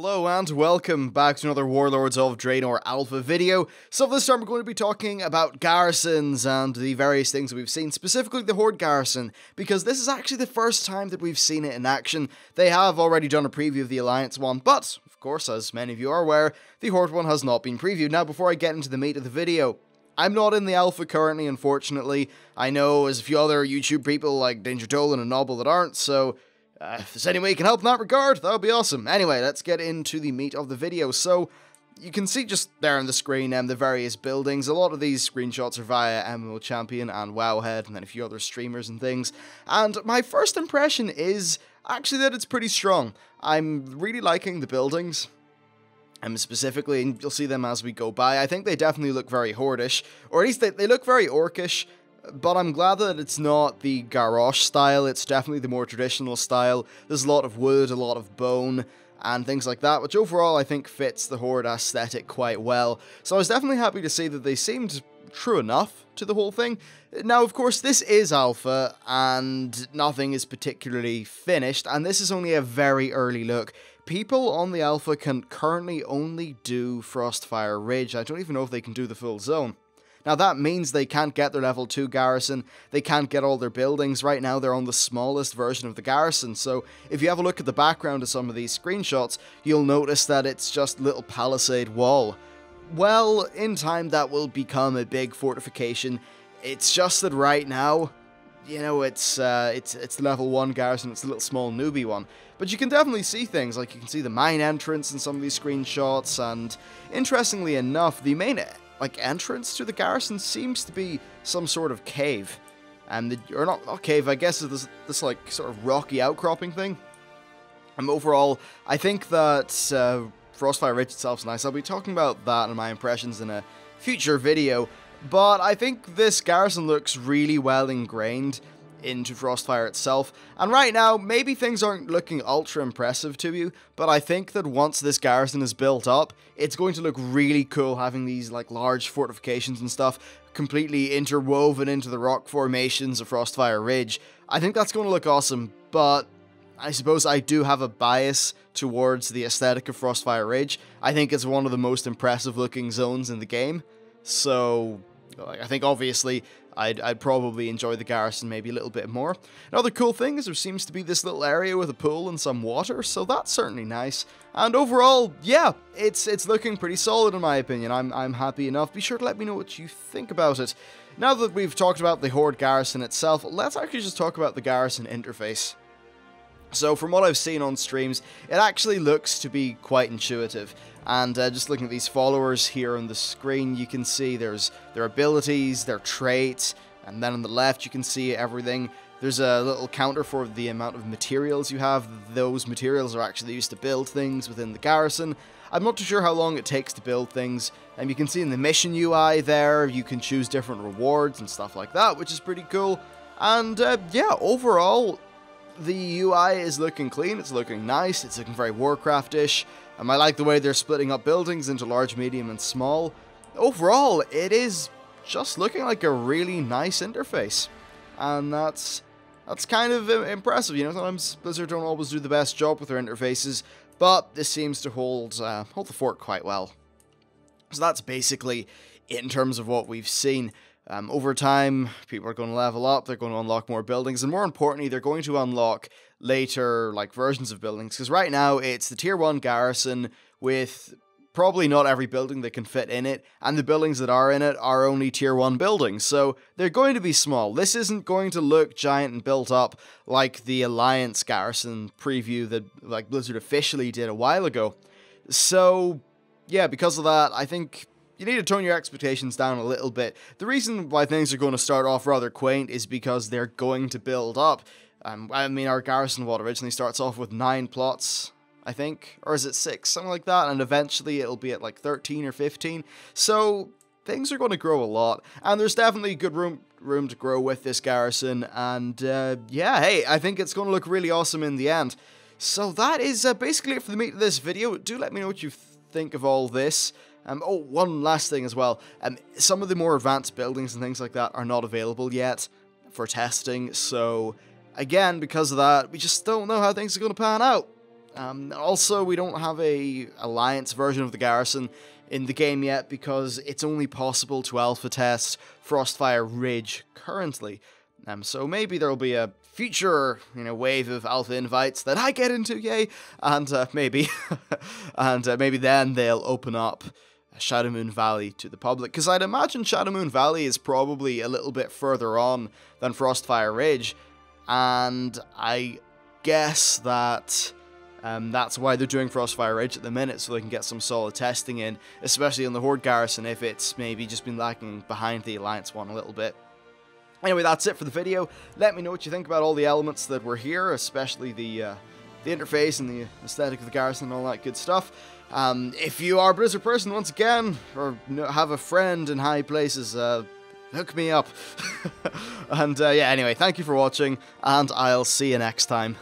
Hello and welcome back to another Warlords of Draenor alpha video. So this time we're going to be talking about garrisons and the various things that we've seen, specifically the Horde Garrison, because this is actually the first time that we've seen it in action. They have already done a preview of the Alliance one, but, of course, as many of you are aware, the Horde one has not been previewed. Now, before I get into the meat of the video, I'm not in the alpha currently, unfortunately. I know there's a few other YouTube people like Danger Dolan and Nobble that aren't, so if there's any way you can help in that regard, that would be awesome. Anyway, let's get into the meat of the video. So, you can see just there on the screen the various buildings. A lot of these screenshots are via MMO Champion and Wowhead, and then a few other streamers and things. And my first impression is actually that it's pretty strong. I'm really liking the buildings. Specifically, and you'll see them as we go by. I think they definitely look very Horde-ish, or at least they look very Orcish. But I'm glad that it's not the Garrosh style, it's definitely the more traditional style. There's a lot of wood, a lot of bone, and things like that, which overall I think fits the Horde aesthetic quite well. So I was definitely happy to see that they seemed true enough to the whole thing. Now, of course, this is alpha, and nothing is particularly finished, and this is only a very early look. People on the alpha can currently only do Frostfire Ridge. I don't even know if they can do the full zone. Now that means they can't get their level 2 garrison, they can't get all their buildings. Right now they're on the smallest version of the garrison, so if you have a look at the background of some of these screenshots, you'll notice that it's just a little palisade wall. Well, in time that will become a big fortification. It's just that right now, you know, it's the level 1 garrison, it's a little small newbie one. But you can definitely see things, like you can see the mine entrance in some of these screenshots, and interestingly enough, the main entrance to the garrison seems to be some sort of cave. Or not cave, I guess it's this like sort of rocky outcropping thing. Overall, I think that Frostfire Ridge itself is nice. I'll be talking about that and my impressions in a future video. But I think this garrison looks really well ingrained into Frostfire itself, and right now maybe things aren't looking ultra impressive to you, but I think that once this garrison is built up, it's going to look really cool having these like large fortifications and stuff completely interwoven into the rock formations of Frostfire Ridge. I think that's going to look awesome, but I suppose I do have a bias towards the aesthetic of Frostfire Ridge. I think it's one of the most impressive looking zones in the game, so I think obviously I'd probably enjoy the garrison maybe a little bit more. Another cool thing is there seems to be this little area with a pool and some water, so that's certainly nice. And overall, yeah, it's looking pretty solid in my opinion. I'm happy enough. Be sure to let me know what you think about it. Now that we've talked about the Horde Garrison itself, let's actually just talk about the garrison interface. So from what I've seen on streams, it actually looks to be quite intuitive. And just looking at these followers here on the screen, you can see there's their abilities, their traits, and then on the left you can see everything. There's a little counter for the amount of materials you have. Those materials are actually used to build things within the garrison. I'm not too sure how long it takes to build things. And you can see in the mission UI there, you can choose different rewards and stuff like that, which is pretty cool. And yeah, overall, the UI is looking clean, it's looking nice, it's looking very Warcraft-ish. I like the way they're splitting up buildings into large, medium, and small. Overall, it is just looking like a really nice interface. And that's kind of impressive, you know. Sometimes Blizzard don't always do the best job with their interfaces, but this seems to hold the fort quite well. So that's basically it in terms of what we've seen. Over time, people are going to level up, they're going to unlock more buildings, and more importantly, they're going to unlock later versions of buildings, because right now it's the tier 1 garrison with probably not every building that can fit in it, and the buildings that are in it are only tier 1 buildings, so they're going to be small. This isn't going to look giant and built up like the Alliance garrison preview that Blizzard officially did a while ago. So yeah, because of that, I think you need to tone your expectations down a little bit. The reason why things are going to start off rather quaint is because they're going to build up. I mean, our garrison originally starts off with 9 plots, I think, or is it 6, something like that, and eventually it'll be at like 13 or 15, so things are going to grow a lot, and there's definitely good room to grow with this garrison, and yeah, hey, I think it's going to look really awesome in the end. So that is basically it for the meat of this video. Do let me know what you think of all this. Oh, one last thing as well. Some of the more advanced buildings and things like that are not available yet for testing, so again, because of that, we just don't know how things are going to pan out. Also, we don't have a Alliance version of the Garrison in the game yet because it's only possible to alpha test Frostfire Ridge currently. So maybe there'll be a future, wave of alpha invites that I get into, yay, and maybe, maybe then they'll open up Shadowmoon Valley to the public, because I'd imagine Shadowmoon Valley is probably a little bit further on than Frostfire Ridge, and I guess that that's why they're doing Frostfire Ridge at the minute, so they can get some solid testing in, especially on the Horde Garrison if it's maybe just been lagging behind the Alliance one a little bit. Anyway, that's it for the video. Let me know what you think about all the elements that were here, especially the interface and the aesthetic of the Garrison and all that good stuff. If you are a Blizzard person, once again, or have a friend in high places, hook me up. And yeah, anyway, thank you for watching, and I'll see you next time.